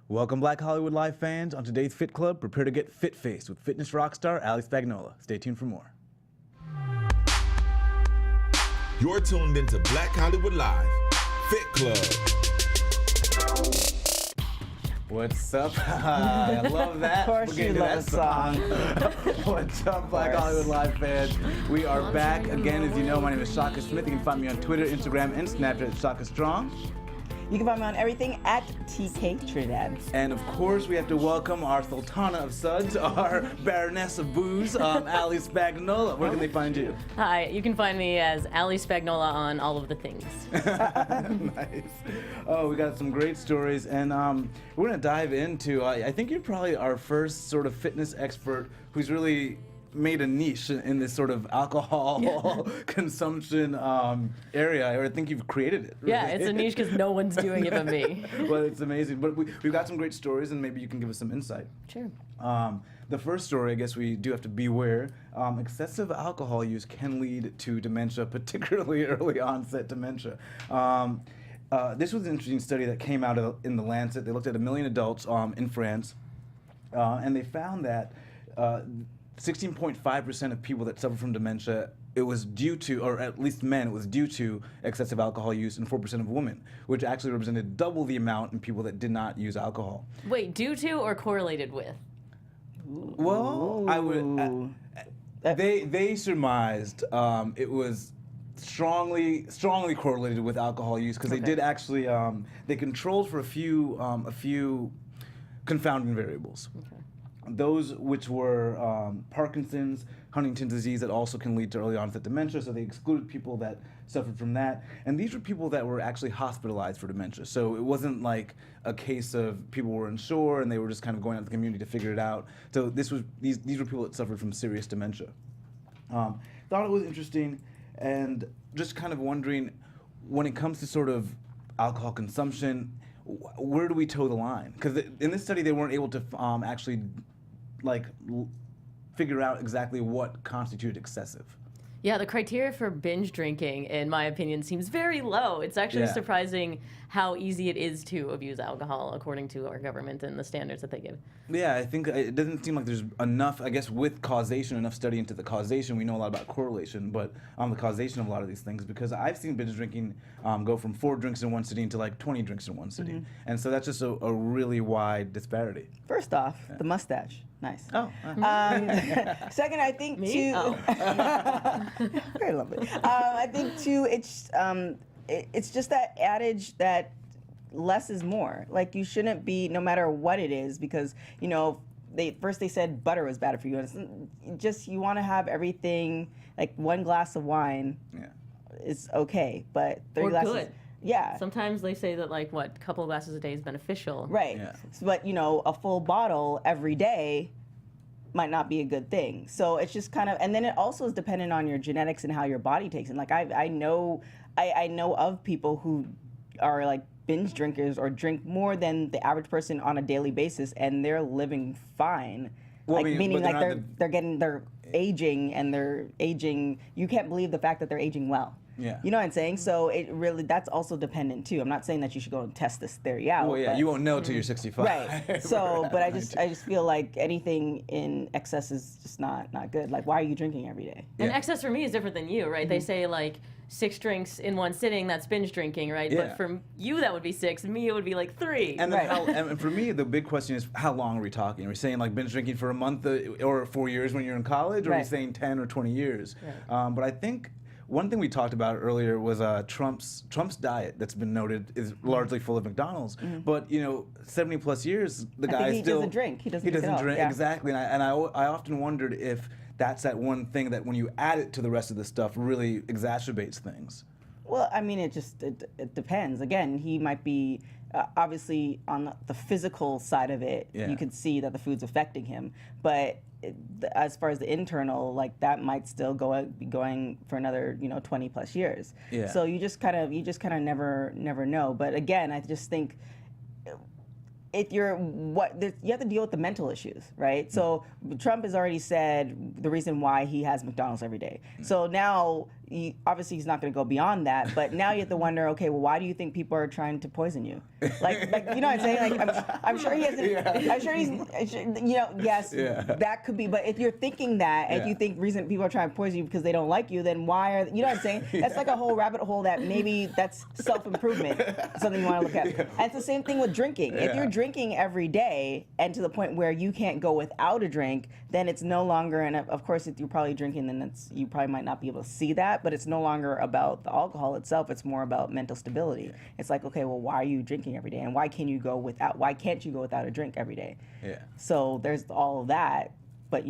Welcome, Black Hollywood Live fans. On today's Fit Club, prepare to get fit-faced with fitness rock star Ali Spagnola. Stay tuned for more. You're tuned into Black Hollywood Live, Fit Club. What's up? I love that. Of course you love a song. What's up, Black Hollywood Live fans? We are back again. As you know, my name is Shaka Smith. You can find me on Twitter, Instagram, and Snapchat at Shaka Strong. You can find me on everything at T.K. Trinidad. And of course, we have to welcome our Sultana of Suds, our Baroness of Booze, Ali Spagnola. Where can they find you? Hi, you can find me as Ali Spagnola on all of the things. Nice. Oh, we got some great stories, and we're gonna dive into. I think you're probably our first sort of fitness expert who's really made a niche in this sort of alcohol consumption area. I think you've created it. Really. Yeah, it's a niche because no one's doing it but me. Well, it's amazing. But we've got some great stories, and maybe you can give us some insight. Sure. The first story, I guess we do have to beware. Excessive alcohol use can lead to dementia, particularly early onset dementia. This was an interesting study that came out in The Lancet. They looked at 1 million adults in France, and they found that 16.5% of people that suffer from dementia, it was due to, or at least men, it was due to excessive alcohol use, and 4% of women, which actually represented double the amount in people that did not use alcohol. Wait, due to or correlated with? Well, I would. They surmised it was strongly correlated with alcohol use because they did actually they controlled for a few confounding variables. Okay. Those which were Parkinson's, Huntington's disease that also can lead to early onset dementia, so they excluded people that suffered from that. And these were people that were actually hospitalized for dementia. So it wasn't like a case of people were unsure and they were just kind of going out to the community to figure it out. So these were people that suffered from serious dementia. Thought it was interesting, and just kind of wondering, when it comes to sort of alcohol consumption, where do we toe the line? Because in this study, they weren't able to actually figure out exactly what constituted excessive. Yeah, the criteria for binge drinking, in my opinion, seems very low. It's actually surprising how easy it is to abuse alcohol, according to our government and the standards that they give. Yeah, I think it doesn't seem like there's enough, I guess, with causation, enough study into the causation. We know a lot about correlation, but the causation of a lot of these things, because I've seen binge drinking go from 4 drinks in one sitting to like 20 drinks in one sitting. Mm-hmm. And so that's just a really wide disparity. First off, the mustache. Nice. Oh. Second, I think Me? very lovely. I think too, it's just that adage that less is more. Like, you shouldn't be, no matter what it is, because they said butter was bad for you. And it's just, you want to have everything, like 1 glass of wine is okay, but 3 glasses. Good. Yeah. Sometimes they say that, like, a couple of glasses a day is beneficial. Right. Yeah. But, a full bottle every day might not be a good thing. So it's just kind of, and then it also is dependent on your genetics and how your body takes it. Like, I know of people who are like binge drinkers or drink more than the average person on a daily basis, and they're living fine. Well, meaning like they're aging, and they're aging. You can't believe the fact that they're aging well. Yeah. You know what I'm saying? So it really, that's also dependent too. I'm not saying that you should go and test this theory out. Well, yeah, you won't know till you're 65. Right. So, but I just feel like anything in excess is just not good. Like, why are you drinking every day? And excess for me is different than you, right? Mm-hmm. They say like 6 drinks in one sitting, that's binge drinking, right? Yeah. But for you, that would be 6. Me, it would be like 3. And, and for me, the big question is, how long are we talking? Are we saying like binge drinking for a month or 4 years when you're in college? Or are we saying 10 or 20 years? Right. But I think one thing we talked about earlier was Trump's diet that's been noted is largely full of McDonald's. Mm-hmm. But 70 plus years, the guy still doesn't drink. He doesn't drink. Yeah. Exactly. And I often wondered if that's that one thing that when you add it to the rest of the stuff really exacerbates things. Well, I mean, it depends. Again, he might be obviously on the physical side of it. Yeah. You could see that the food's affecting him, but as far as the internal, like, that might still be going for another 20 plus years. Yeah. So you just kind of never know. But again, I just think if you have to deal with the mental issues, right? Mm. So Trump has already said the reason why he has McDonald's every day. Mm. So now obviously he's not going to go beyond that, but now you have to wonder, okay, well, why do you think people are trying to poison you? Like you know what I'm saying? Like, I'm sure he hasn't, I'm sure he's, yes, that could be, but if you're thinking that, and you think reason people are trying to poison you because they don't like you, then why are, you know what I'm saying? That's like a whole rabbit hole that maybe that's self-improvement, something you want to look at. And it's the same thing with drinking. If you're drinking every day, and to the point where you can't go without a drink, then it's no longer, and of course, if you're probably drinking, then you probably might not be able to see that, but it's no longer about the alcohol itself. It's more about mental stability. It's like, okay, well, why are you drinking every day, and why can't you go without a drink every day? Yeah. So there's all of that, but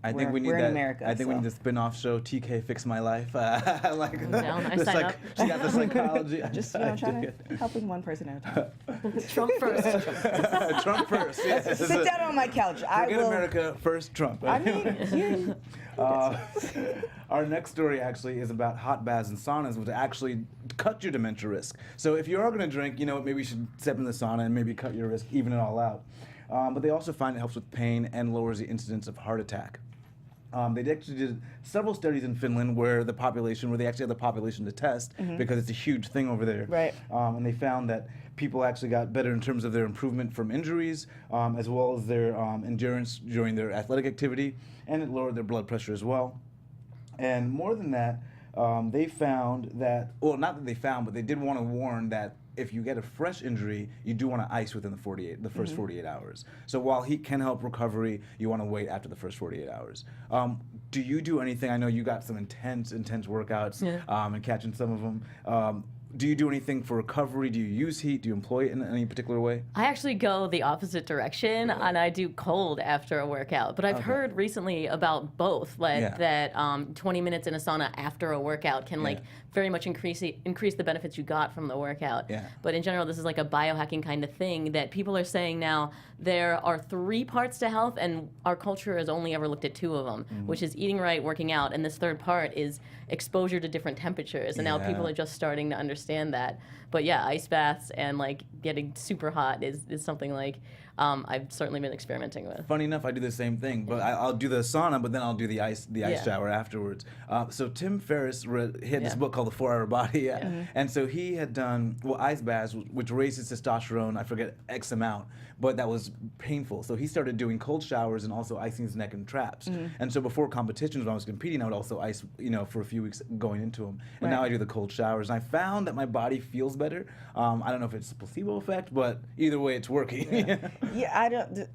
I think we need we're that. in America. I think we need the spin-off show TK Fix My Life. Like she got the psychology. Just trying to helping one person at a time. Trump first. Trump first. Yes. Sit down on my couch. Forget America first. Trump. I mean, our next story actually is about hot baths and saunas, which actually cut your dementia risk. So if you are going to drink, maybe you should step in the sauna and maybe cut your risk, even it all out. But they also find it helps with pain and lowers the incidence of heart attack. They actually did several studies in Finland where they actually had the population to test because it's a huge thing over there. Right. And they found that people actually got better in terms of their improvement from injuries, as well as their endurance during their athletic activity, and it lowered their blood pressure as well. And more than that, they found that, well, not that they found, but they did want to warn that if you get a fresh injury, you do want to ice within the first 48 hours. So while heat can help recovery, you want to wait after the first 48 hours. Do you do anything? I know you got some intense workouts and catching some of them. Do you do anything for recovery? Do you use heat? Do you employ it in any particular way? I actually go the opposite direction, and I do cold after a workout. But I've heard recently about both, that 20 minutes in a sauna after a workout can very much increase the benefits you got from the workout. Yeah. But in general, this is like a biohacking kind of thing that people are saying now there are 3 parts to health, and our culture has only ever looked at 2 of them, which is eating right, working out, and this third part is exposure to different temperatures. And now people are just starting to understand that. But yeah, ice baths and getting super hot is something I've certainly been experimenting with. Funny enough, I do the same thing, but I'll do the sauna, but then I'll do the ice shower afterwards. So Tim Ferriss had this book called The 4-Hour Body, and so he had done ice baths, which raises testosterone. I forget X amount, but that was painful. So he started doing cold showers and also icing his neck in traps. And so before competitions, when I was competing, I would also ice, for a few weeks going into them. And now I do the cold showers, and I found that my body feels better. I don't know if it's a placebo effect, but either way, it's working. Yeah, I don't.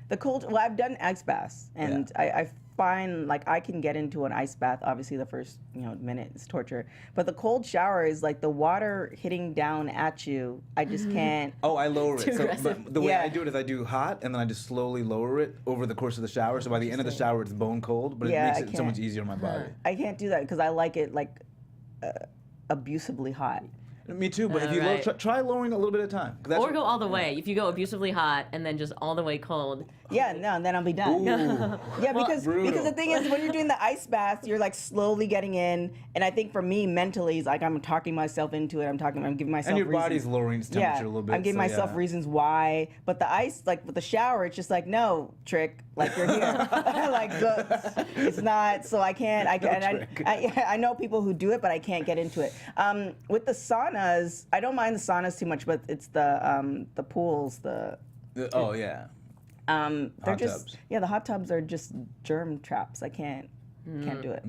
The cold. Well, I've done ice baths, and I find I can get into an ice bath. Obviously, the first minute is torture, but the cold shower is the water hitting down at you. I just can't. Oh, I lower it. So, but the way I do it is I do hot, and then I just slowly lower it over the course of the shower. So by the end of the shower, it's bone cold, but it makes it so much easier on my body. I can't do that because I like it abusively hot. Me too, but if you try lowering a little bit at a time. Or go all the way. If you go abusively hot and then just all the way cold. Yeah, no, and then I'll be done. Yeah, because the thing is, when you're doing the ice bath, you're slowly getting in, and I think for me mentally, it's I'm talking myself into it. I'm giving myself. And your reasons. body's lowering its temperature a little bit. I'm giving myself reasons why. But the ice, with the shower, it's just no trick. You're here. It's not. So I can't. I know people who do it, but I can't get into it. With the saunas, I don't mind the saunas too much, but it's the pools. Oh yeah. They're just tubs. The hot tubs are just germ traps. I can't do it.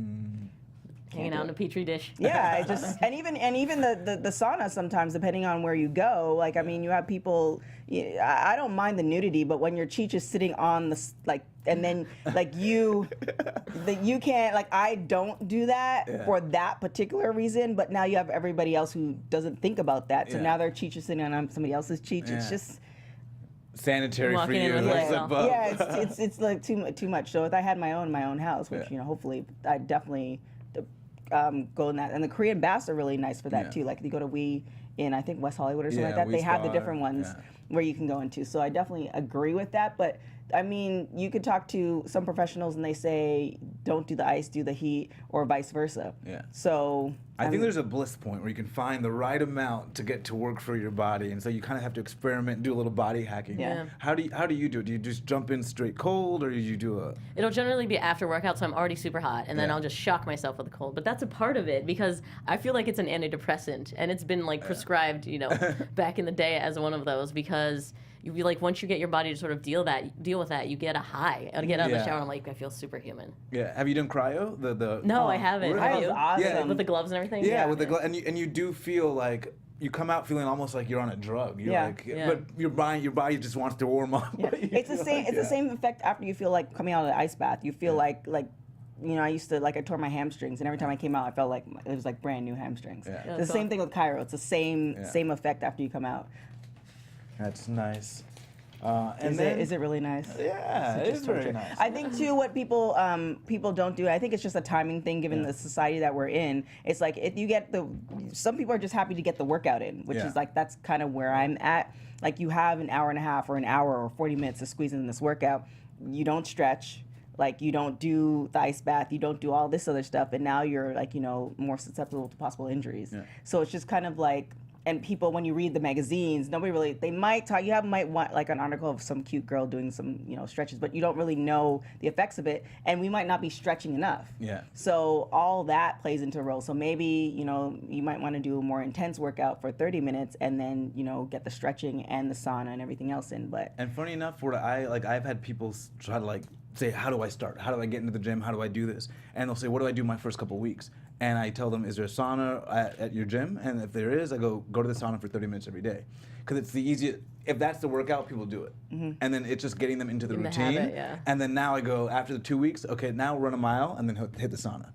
Hanging out in a petri dish. Yeah, and even the sauna sometimes, depending on where you go. You have people. I don't mind the nudity, but when your cheech is sitting on the and then you can't I don't do that for that particular reason. But now you have everybody else who doesn't think about that. So now their cheech is sitting on somebody else's cheech. It's just sanitary for you. It's too much. So if I had my own house, which hopefully I definitely go in that. And the Korean baths are really nice for that too. You go to in I think West Hollywood or something like that. They have the different ones where you can go into. So I definitely agree with that. But I mean, you could talk to some professionals and they say, don't do the ice, do the heat, or vice versa. Yeah. So I think there's a bliss point where you can find the right amount to get to work for your body, and so you kind of have to experiment, do a little body hacking. Yeah. How do you do it? Do you just jump in straight cold, or do you do a? It'll generally be after workout, so I'm already super hot, and then I'll just shock myself with a cold. But that's a part of it because I feel like it's an antidepressant, and it's been like prescribed, back in the day as one of those because. You feel like once you get your body to sort of deal with that, you get a high. I get out of the shower and I feel superhuman. Yeah. Have you done cryo? No, I haven't. Really? Have you? Awesome. Yeah. With the gloves and everything. Yeah, with the glove, and you do feel like you come out feeling almost like you're on a drug. You're but your body just wants to warm up. Yeah. It's the same. It's the same effect after you feel like coming out of the ice bath. You feel like. I used to I tore my hamstrings, and every time I came out, I felt like it was like brand new hamstrings. Yeah. The same thing with chiro. It's the same effect after you come out. That's nice. Is it really nice? Yeah, it is very nice. I think too, what people don't do. I think it's just a timing thing, given the society that we're in. It's like if you get some people are just happy to get the workout in, which is like that's kind of where I'm at. Like you have an hour and a half or an hour or 40 minutes to squeeze in this workout. You don't stretch. Like you don't do the ice bath, you don't do all this other stuff, and now you're more susceptible to possible injuries. Yeah. So it's just kind of like. And people, when you read the magazines, they might talk. Might want like an article of some cute girl doing some, stretches, but you don't really know the effects of it, and we might not be stretching enough. Yeah. So all that plays into a role. So maybe you might want to do a more intense workout for 30 minutes, and then get the stretching and the sauna and everything else in. And funny enough, I've had people try to say, how do I start? How do I get into the gym? How do I do this? And they'll say, what do I do my first couple weeks? And I tell them, is there a sauna at your gym? And if there is, I go to the sauna for 30 minutes every day. Because it's the easiest, if that's the workout, people do it. Mm-hmm. And then it's just getting them into the routine. The habit, And then now I go, after the 2 weeks, okay, now run a mile and then hit the sauna.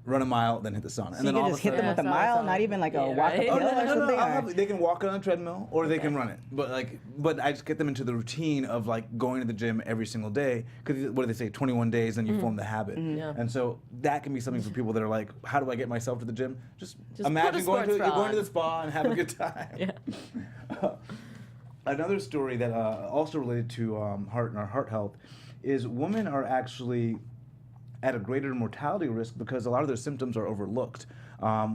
Run a mile, then hit the sauna. So and then you can just hit them with a mile, not even like a walk up hill or something? They can walk on a treadmill or they can run it. But I just get them into the routine of going to the gym every single day. Because what do they say, 21 days and you form the habit. Mm-hmm. Yeah. And so that can be something for people that are like, how do I get myself to the gym? Just imagine you're going to the spa and have a good time. Another story that also related to heart and our heart health is women are actually at a greater mortality risk because a lot of their symptoms are overlooked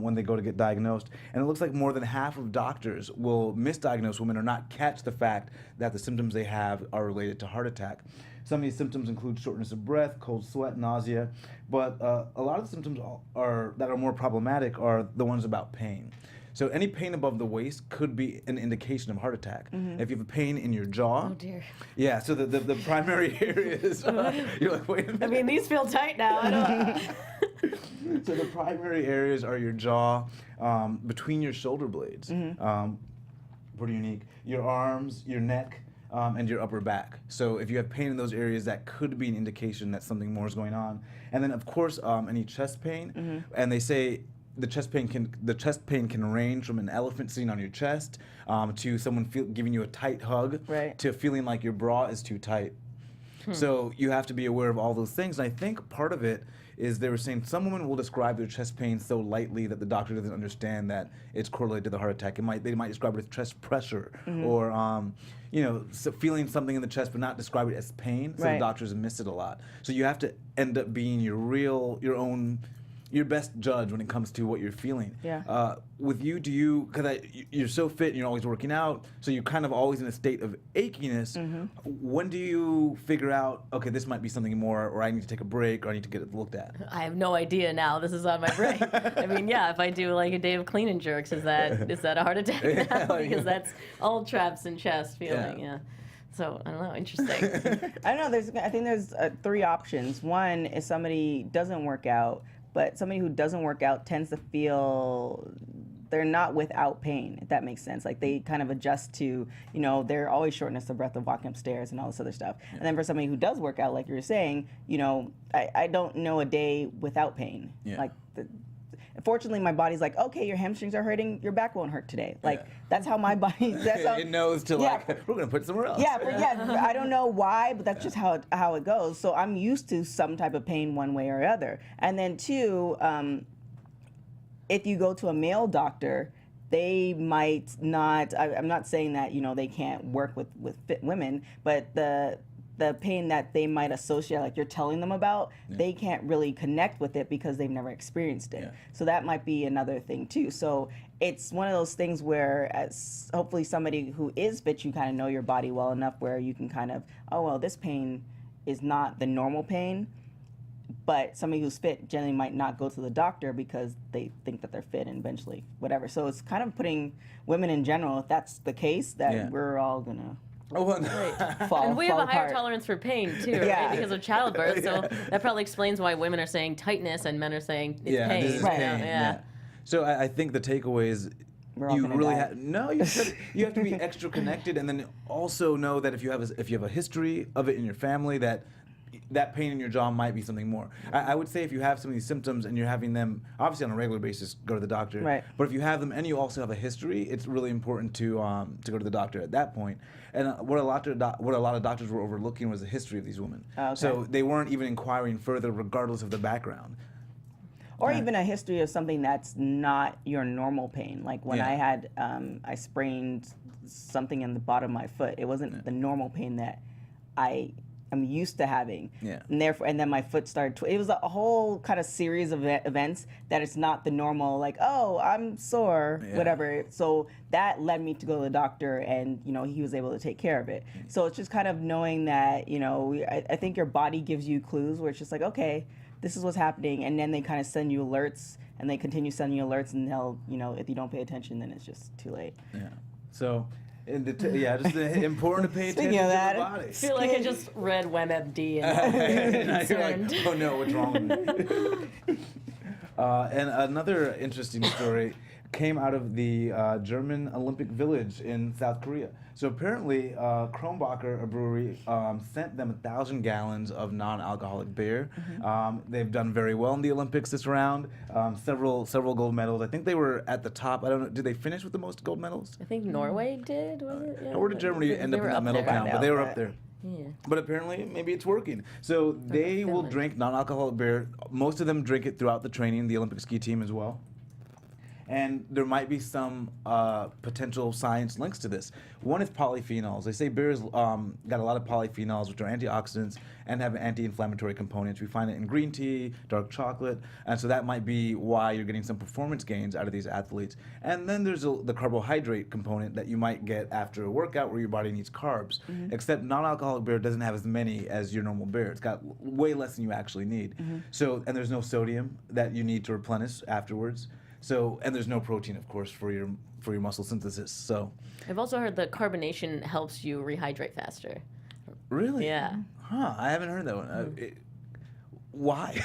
when they go to get diagnosed. And it looks like more than half of doctors will misdiagnose women or not catch the fact that the symptoms they have are related to heart attack. Some of these symptoms include shortness of breath, cold sweat, nausea, but a lot of the symptoms that are more problematic are the ones about pain. So any pain above the waist could be an indication of heart attack. Mm-hmm. If you have a pain in your jaw. Oh dear. Yeah, so the primary areas, you're like, wait a minute. I mean, these feel tight now. I don't. So the primary areas are your jaw, between your shoulder blades. Mm-hmm. Pretty unique. Your arms, your neck, and your upper back. So if you have pain in those areas, that could be an indication that something more is going on. And then of course, any chest pain, and they say the chest pain can range from an elephant sitting on your chest to someone giving you a tight hug, to feeling like your bra is too tight. So you have to be aware of all those things. And I think part of it is they were saying some women will describe their chest pain so lightly that the doctor doesn't understand that it's correlated to the heart attack. They might describe it as chest pressure or feeling something in the chest but not describe it as pain. So the doctors miss it a lot. So you have to end up being your best judge when it comes to what you're feeling. Yeah. With you, because you're so fit and you're always working out, so you're kind of always in a state of achiness. When do you figure out, okay, this might be something more, or I need to take a break, or I need to get it looked at? I have no idea now. This is on my brain. I mean, if I do like a day of clean and jerks, is that a heart attack now? Because that's all traps in chest feeling. Yeah. So I don't know. Interesting. I don't know. I think there's 3 options. One is somebody doesn't work out. But somebody who doesn't work out tends to feel they're not without pain, if that makes sense. Like they kind of adjust to, they're always shortness of breath of walking upstairs and all this other stuff. Yeah. And then for somebody who does work out, like you were saying, I don't know a day without pain. Yeah. Fortunately, my body's like, okay, your hamstrings are hurting, your back won't hurt today. That's how my body. That's how it knows to we're gonna put it somewhere else. I don't know why, but that's just how it goes. So I'm used to some type of pain one way or other. And then 2, if you go to a male doctor, they might not. I'm not saying that they can't work with fit women, but the pain that they might associate, like you're telling them about, they can't really connect with it because they've never experienced it. So that might be another thing too. So it's one of those things where, as hopefully somebody who is fit, you kind of know your body well enough where you can kind of, oh, well, this pain is not the normal pain. But somebody who's fit generally might not go to the doctor because they think that they're fit and eventually whatever. So it's kind of putting women in general, if that's the case, that we're all going to fall And we have a higher apart. tolerance for pain too, right? Because of childbirth. So that probably explains why women are saying tightness and men are saying it's pain. This is Right. pain. Yeah. So I think the takeaway is We're all you gonna really die. you have to be extra connected, and then also know that if you have a history of it in your family, that pain in your jaw might be something more. I would say if you have some of these symptoms and you're having them, obviously on a regular basis, go to the doctor. Right. But if you have them and you also have a history, it's really important to go to the doctor at that point. And what a lot of doctors were overlooking was the history of these women. Okay. So they weren't even inquiring further, regardless of the background. Or even a history of something that's not your normal pain. Like when I had, I sprained something in the bottom of my foot. It wasn't the normal pain that I am used to having. Yeah. And then my foot started, it was a whole kind of series of events that it's not the normal, like, oh, I'm sore, whatever. So that led me to go to the doctor, and, you know, he was able to take care of it. So it's just kind of knowing that, you know, I think your body gives you clues where it's just like, okay, this is what's happening, and then they kind of send you alerts, and they continue sending you alerts, and they'll, you know, if you don't pay attention, then it's just too late. Yeah. So, just important to pay attention Speaking of to that, the body. I feel like I just read WebMD and And you're like, oh no, what's wrong with me? And another interesting story came out of the German Olympic Village in South Korea. So apparently, Kronbacher, a brewery, sent them 1,000 gallons of non-alcoholic beer. They've done very well in the Olympics this round. Several gold medals. I think they were at the top. I don't know. Did they finish with the most gold medals? I think Norway did, was it? Yeah. Or did Germany end up in that medal count? But they were up there. Yeah. But apparently, maybe it's working. So they will Finland. drink non-alcoholic beer. Most of them drink it throughout the training, the Olympic ski team as well. And there might be some potential science links to this. One is polyphenols. They say beer's got a lot of polyphenols, which are antioxidants and have anti-inflammatory components. We find it in green tea, dark chocolate, and so that might be why you're getting some performance gains out of these athletes. And then there's the carbohydrate component that you might get after a workout where your body needs carbs, except non-alcoholic beer doesn't have as many as your normal beer. It's got way less than you actually need. So, and there's no sodium that you need to replenish afterwards. So, and there's no protein, of course, for your muscle synthesis. So, I've also heard that carbonation helps you rehydrate faster. really, Yeah. Huh? I haven't heard that one. Why?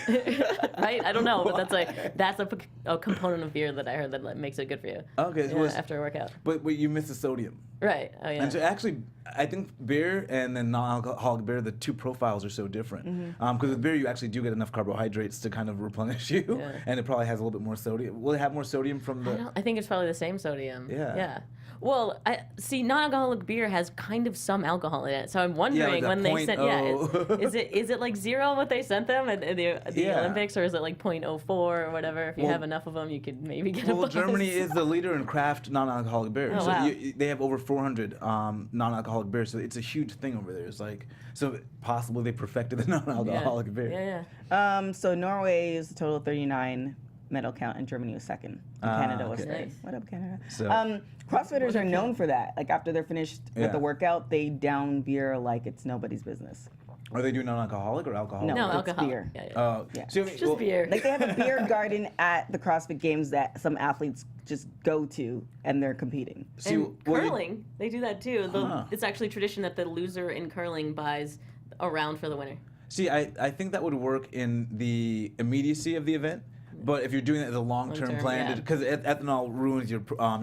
Right? I don't know, but that's a component of beer that I heard that makes it good for you. Okay, so Yeah, after a workout. but you miss the sodium. Right. Oh yeah. And so actually, I think beer and then non-alcoholic beer, the two profiles are so different. Because with beer, you actually do get enough carbohydrates to kind of replenish you, Yeah. and it probably has a little bit more sodium. Will it have more sodium from the? I think it's probably the same sodium. Yeah. Yeah. Well, see, non-alcoholic beer has kind of some alcohol in it, so I'm wondering like when they sent. .0. Is it like 0 what they sent them at the Olympics, or is it like 0.04 or whatever? If you have enough of them, you could maybe get a Well, buzz. Germany is the leader in craft non-alcoholic beer. Oh, So wow. they have over 400 non-alcoholic beers. So it's a huge thing over there. It's like, so possibly they perfected the non-alcoholic beer. Yeah. So Norway is a total of 39 medal count, and Germany was second. And Canada was okay. third. Nice. What up, Canada? So- CrossFitters are known for that. Like after they're finished Yeah. with the workout, they down beer like it's nobody's business. Are they doing non-alcoholic or alcoholic? No, No, it's alcohol. beer. Yeah. Yeah. So, Just well, beer. Like they have a beer garden at the CrossFit Games that some athletes just go to, and they're competing. See, And well, curling, they do that too. Huh. It's actually tradition that the loser in curling buys a round for the winner. See, I think that would work in the immediacy of the event, but if you're doing it as a long-term Long-term, plan, yeah. because ethanol ruins your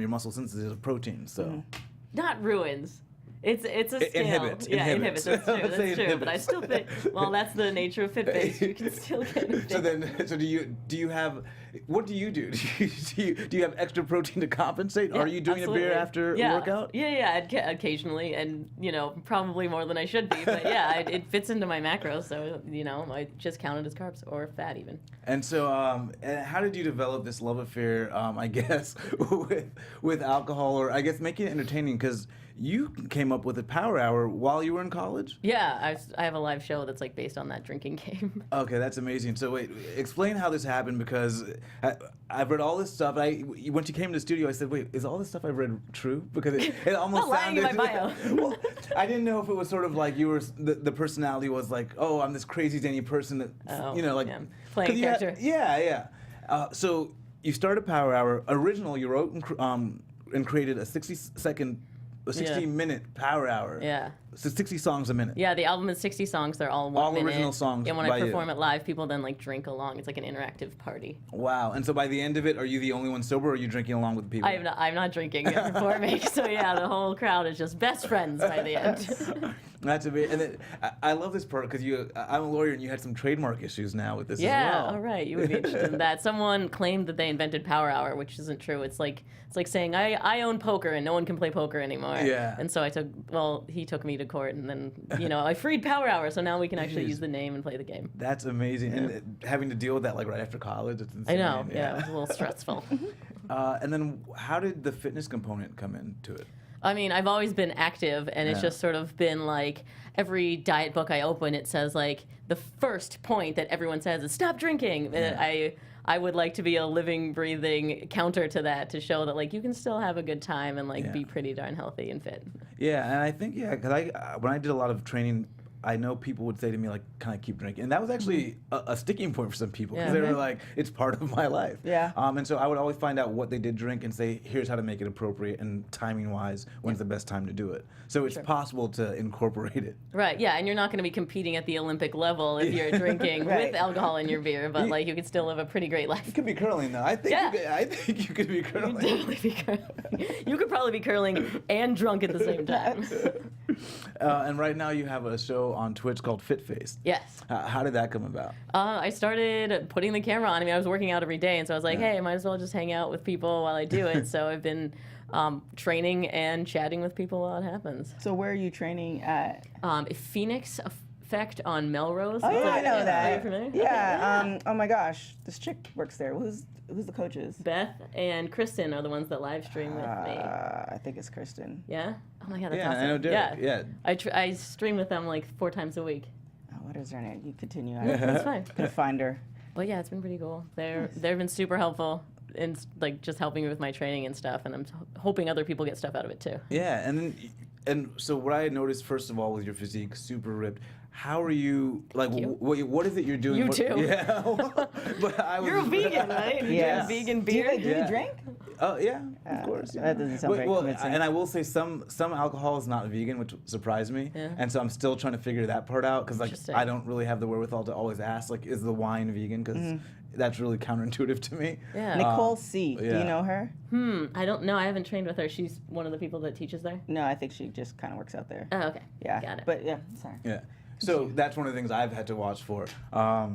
muscle synthesis of protein. So Not ruins. It's a scale. Inhibits. Yeah, Inhibits. inhibits. That's true. Let's say That's true. But I inhibits. still think, well, that's the nature of fit-based. You can still get fit. so do you have what do you do? Do you have extra protein to compensate? Are you doing absolutely. a beer after a workout? Yeah, occasionally, and probably more than I should be. But yeah, it fits into my macros, so I just count it as carbs or fat even. And so, how did you develop this love affair? I guess with alcohol, or I guess making it entertaining, because you came up with a power hour while you were in college? Yeah, I have a live show that's like based on that drinking game. Okay, that's amazing. So wait, explain how this happened, because I've read all this stuff. When you came to the studio, I said, wait, is all this stuff I've read true? Because it almost lying sounded... in my bio. Well, I didn't know if it was sort of like you were, the personality was like, oh, I'm this crazy zany person that, playing character. So you started Power Hour. Originally, you wrote and created a 60-minute Power Hour. Yeah. So 60 songs a minute. Yeah, the album is 60 songs. They're all 1 minute. All original songs. And when by I perform you. it live, people then drink along. It's like an interactive party. Wow. And so by the end of it, are you the only one sober, or are you drinking along with the people? I'm not drinking and performing. So yeah, the whole crowd is just best friends by the end. That's amazing. And then, I love this part because I'm a lawyer, and you had some trademark issues now with this as well. Yeah, all right. You would be interested in that. Someone claimed that they invented Power Hour, which isn't true. It's like saying I own poker and no one can play poker anymore. Yeah. And so he took me to court, and then I freed Power Hour, so now we can actually use the name and play the game. That's amazing. Yeah. And having to deal with that right after college, it's insane. I know. Yeah, it was a little stressful. And then how did the fitness component come into it? I mean, I've always been active, and it's just sort of been like every diet book I open, it says the first point that everyone says is stop drinking. Yeah. I would like to be a living, breathing counter to that, to show that you can still have a good time and be pretty darn healthy and fit. Yeah, and I think because when I did a lot of training, I know people would say to me kind of keep drinking, and that was actually a sticking point for some people, because they were like, it's part of my life. Yeah. And so I would always find out what they did drink and say, here's how to make it appropriate, and timing wise, when's the best time to do it. So it's possible to incorporate it. Right. Yeah, and you're not going to be competing at the Olympic level if you're drinking with alcohol in your beer, but you can still live a pretty great life. You could be curling though. I think you could be curling. You could definitely be curling. You could probably be curling and drunk at the same time. And right now you have a show on Twitch called Fit Face. Yes. How did that come about? I started putting the camera on. I mean, I was working out every day, and so I was like, hey, I might as well just hang out with people while I do it. So I've been training and chatting with people while it happens. So where are you training at? Phoenix Effect on Melrose. Oh, yeah, I know that. Are you familiar? Yeah. Oh my gosh, this chick works there. Who's the coaches? Beth and Kristen are the ones that live stream with me. I think it's Kristen. Yeah. Oh my God, that's yeah, awesome. I know Derek. Yeah. I stream with them 4 times a week. Oh, what is her name? You continue. That's fine. Couldn't find her. But yeah, it's been pretty cool. They've been super helpful in just helping me with my training and stuff, and I'm hoping other people get stuff out of it too. Yeah, and so what I noticed first of all with your physique, super ripped. How are you? What is it you're doing? You too. Yeah. But You're a vegan, right? Yeah. Vegan beer. Do you drink? Oh yeah, of course. Yeah. That doesn't sound very convincing. And I will say some alcohol is not vegan, which surprised me. Yeah. And so I'm still trying to figure that part out, because I don't really have the wherewithal to always ask is the wine vegan, because that's really counterintuitive to me. Yeah. Nicole C. Do you know her? I don't know. I haven't trained with her. She's one of the people that teaches there. No, I think she just kind of works out there. Oh, okay. Yeah. Got it. But yeah, sorry. Yeah. So that's one of the things I've had to watch for. What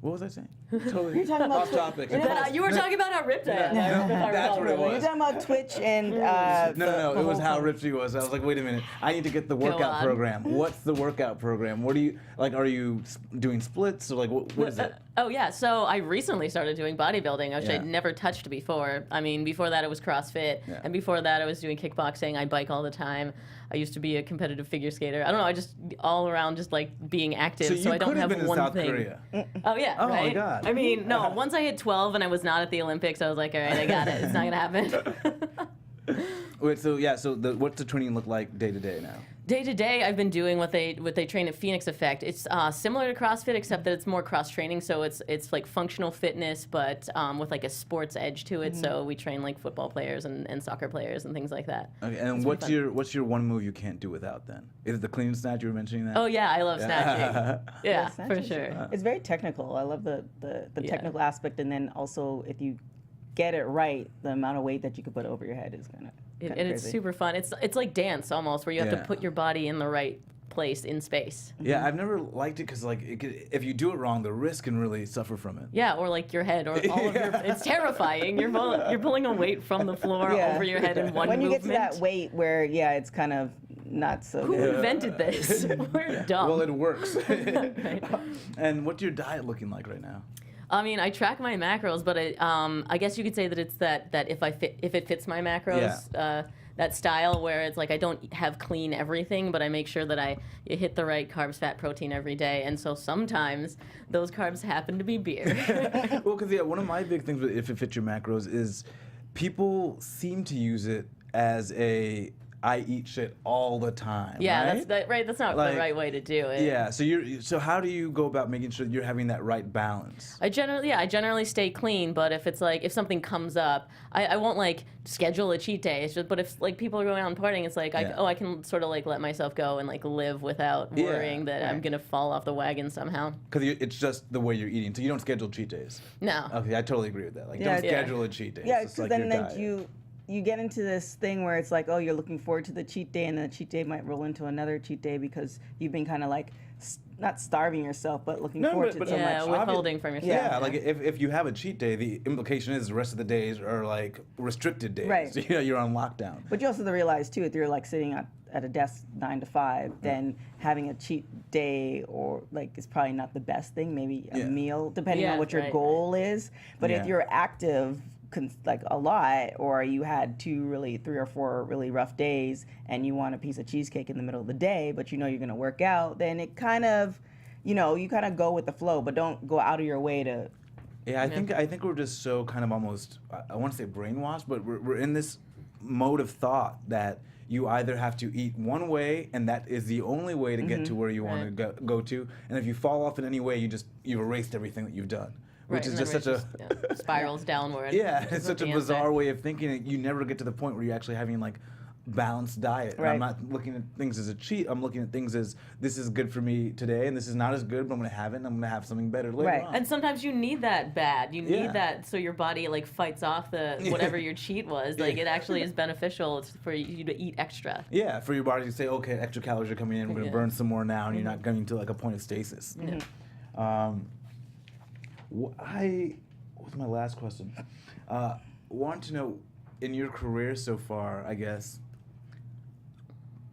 was I saying? Totally You're talking about off topic. You were talking about how ripped I am. That's what it was. You're talking about Twitch and No. It was how ripped she was. I was like, wait a minute. I need to get the workout program. What's the workout program? What do you Are you doing splits, or what is it? Oh yeah. So I recently started doing bodybuilding, which I'd never touched before. I mean, before that it was CrossFit, and before that I was doing kickboxing. I bike all the time. I used to be a competitive figure skater. I don't know. I just all around just being active. So I don't have one South thing. Korea. Oh yeah. Oh right? my God. I mean, no. Once I hit 12 and I was not at the Olympics, I was like, all right, I got it. It's not gonna happen. Wait. So what's the training look like day to day now? Day to day, I've been doing what they train at Phoenix Effect. It's similar to CrossFit, except that it's more cross training. So it's like functional fitness, but with a sports edge to it. So we train football players and soccer players and things like that. Okay. And what's your one move you can't do without then? Is it the clean and snatch? You were mentioning that. Oh yeah, I love snatching. Yeah, for sure. It's very technical. I love the technical aspect, and then also if you get it right, the amount of weight that you could put over your head is gonna. And it's super fun. It's like dance almost, where you have to put your body in the right place in space. Yeah, I've never liked it because like if you do it wrong, the wrist can really suffer from it. Yeah, or like your head, or all of your. It's terrifying. You're pulling a weight from the floor over your head in one when you movement. get to that weight where it's kind of not so Who good. invented this? We're dumb. Well, it works. Right. And what's your diet looking like right now? I mean, I track my macros, but I guess you could say that it's that if it fits my macros, that style where it's like I don't have clean everything, but I make sure that I hit the right carbs, fat, protein every day, and so sometimes those carbs happen to be beer. Well, because one of my big things with if it fits your macros is people seem to use it as I eat shit all the time. Yeah, right? That's not the right way to do it. Yeah. So how do you go about making sure you're having that right balance? I generally stay clean, but if it's like if something comes up, I won't like schedule a cheat day. It's just, but if like people are going out and partying, it's like I can sort of like let myself go and like live without worrying that I'm gonna fall off the wagon somehow. Because it's just the way you're eating, so you don't schedule cheat days. No. Okay, I totally agree with that. Like, don't schedule a cheat day. Yeah, because because then you get into this thing where it's like, oh, you're looking forward to the cheat day, and then the cheat day might roll into another cheat day because you've been kind of like not starving yourself, but looking forward to it so much. Withholding from yourself. Yeah, like if you have a cheat day, the implication is the rest of the days are like restricted days. Right. So, you're on lockdown. But you also have to realize too, if you're like sitting at a desk 9 to 5, then having a cheat day or like is probably not the best thing. Maybe a meal, depending on what your goal is. But if you're active like a lot, or you had 3 or 4 really rough days and you want a piece of cheesecake in the middle of the day, but you're going to work out, then it kind of, you kind of go with the flow, but don't go out of your way to. Yeah, I think we're just so kind of almost, I want to say brainwashed, but we're in this mode of thought that you either have to eat one way and that is the only way to get to where you want to go to, and if you fall off in any way, you've erased everything that you've done. Which is just such a spirals downward. Yeah, it's such a bizarre way of thinking. You never get to the point where you're actually having like balanced diet. Right. I'm not looking at things as a cheat. I'm looking at things as this is good for me today, and this is not as good, but I'm gonna have it, and I'm gonna have something better later on. And sometimes you need that bad. You need that so your body like fights off the whatever your cheat was. Like it actually is beneficial for you to eat extra. Yeah, for your body to say, okay, extra calories are coming in. We're gonna burn some more now, and you're not going to like a point of stasis. What was my last question? Want to know, in your career so far, I guess,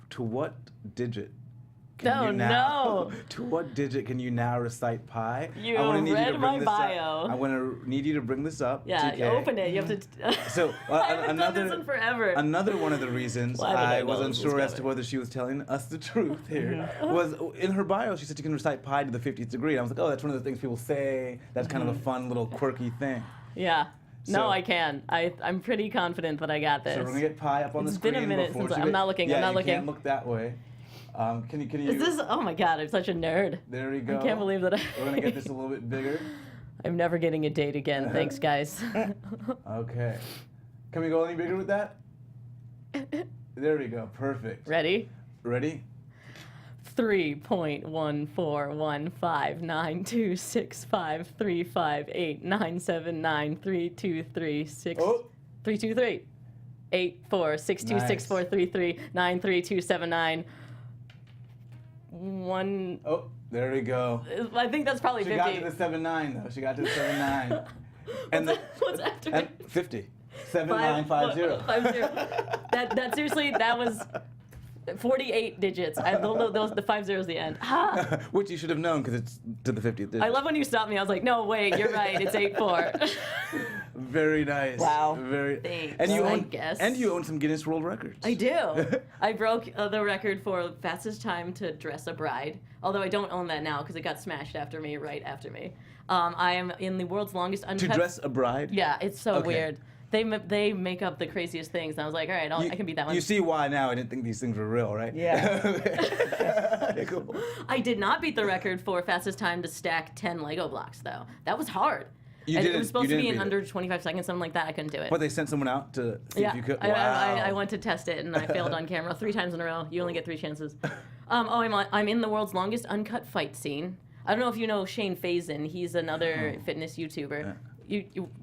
to what digit can you now? To what digit can you now recite pi? You read my bio. I want to need you to bring this up. Yeah, TK. you open it. You have to. So I haven't done this in forever. Another one of the reasons I was unsure as to whether she was telling us the truth here was in her bio. She said you can recite pi to the 50th degree. And I was like, oh, that's one of the things people say. That's kind of a fun little quirky thing. Yeah. No, I can. I'm pretty confident that I got this. So we're gonna get pi up on the screen. It's been a minute since I'm not looking. Yeah, I'm not looking. You can't look that way. Can you? Is this? Oh my God! I'm such a nerd. There we go. I can't believe that. We're gonna get this a little bit bigger. I'm never getting a date again. Thanks, guys. Okay. Can we go any bigger with that? There we go. Perfect. Ready? Ready? 3.1415926535897932336. Oh. 323 84626433933279 1. Oh, there we go. I think that's probably She 50. got to the 7-9 though. She got to the 7-9. And What's after and 50. 7950. That seriously, that was 48 digits. The 5 zeros at the end. Which you should have known because it's to the 50th digit. I love when you stopped me. I was like, no, wait, you're right. It's 84. Very nice. Wow. Very. Thanks, And you I own, guess. And you own some Guinness World Records. I do. I broke the record for fastest time to dress a bride. Although I don't own that now because it got smashed right after me. I am in the world's longest uncut. To dress a bride? Yeah, it's so weird. They make up the craziest things, and I was like, all right, I can beat that one. You see why now I didn't think these things were real, right? Yeah. Cool. I did not beat the record for fastest time to stack 10 Lego blocks, though. That was hard. It was supposed to be in under 25 seconds, something like that. I couldn't do it. But they sent someone out to see if you could. Wow. I went to test it, and I failed on camera 3 times in a row. You only get 3 chances. I'm in the world's longest uncut fight scene. I don't know if you know Shane Faison. He's another fitness YouTuber.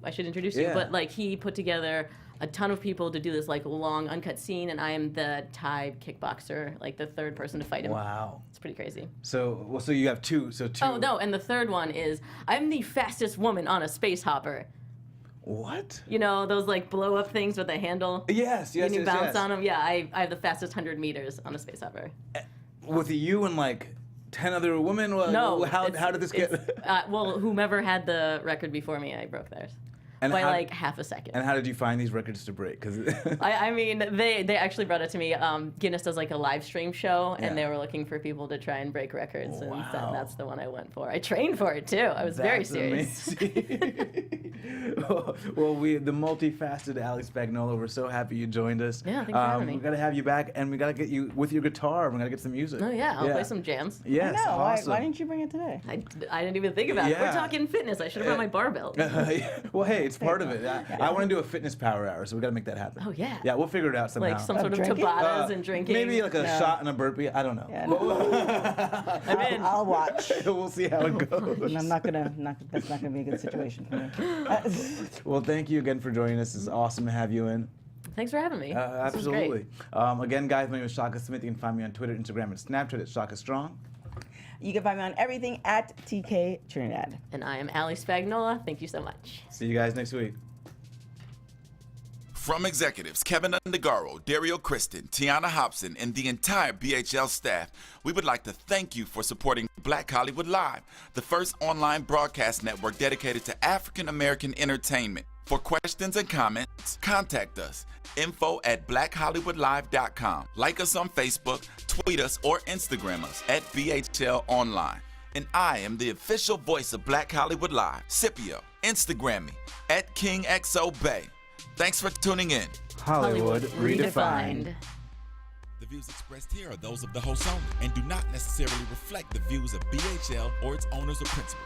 I should introduce you, but like he put together a ton of people to do this like long uncut scene, and I am the Thai kickboxer, like the third person to fight him. Wow. It's pretty crazy. So you have two. So two. Oh no, and the third one is I'm the fastest woman on a space hopper. What? You know those like blow up things with a handle? Yes. And you bounce on them. Yeah, I have the fastest 100 meters on a space hopper. With you and like 10 other women? No. How did this get? Well, whomever had the record before me, I broke theirs. And by like half a second. And how did you find these records to break? Because I mean, they actually brought it to me. Guinness does like a live stream show, and they were looking for people to try and break records, and that's the one I went for. I trained for it too. I was very serious. Well, the multifaceted Ali Spagnola, we're so happy you joined us. Yeah, thanks for having me. We gotta have you back, and we gotta get you with your guitar. We gotta get some music. Oh yeah, I'll play some jams. Yes, I know. awesome. Why didn't you bring it today? I didn't even think about it. We're talking fitness. I should have brought my barbell. Well, hey, it's part of it. I want to do a fitness power hour, so we got to make that happen. Oh yeah. Yeah, we'll figure it out somehow. Like some sort of drinking? Tabatas and drinking. Maybe like a shot and a burpee. I don't know. Yeah, no. I'm in. I'll watch. We'll see how it goes. And I'm that's not gonna be a good situation for me. Well, thank you again for joining us. It's awesome to have you in. Thanks for having me. Absolutely. Again, guys, my name is Shaka Smith. You can find me on Twitter, Instagram, and Snapchat at Shaka Strong. You can find me on everything at TK Trinidad. And I am Ali Spagnola. Thank you so much. See you guys next week. From executives Keven Undergaro, Dario Kristen, Tiana Hobson, and the entire BHL staff, we would like to thank you for supporting Black Hollywood Live, the first online broadcast network dedicated to African American entertainment. For questions and comments, contact us. info@blackhollywoodlive.com. Like us on Facebook, tweet us, or Instagram us at BHL Online. And I am the official voice of Black Hollywood Live, Scipio. Instagram me at KingXOBay. Thanks for tuning in. Hollywood Redefined. The views expressed here are those of the host only and do not necessarily reflect the views of BHL or its owners or principals.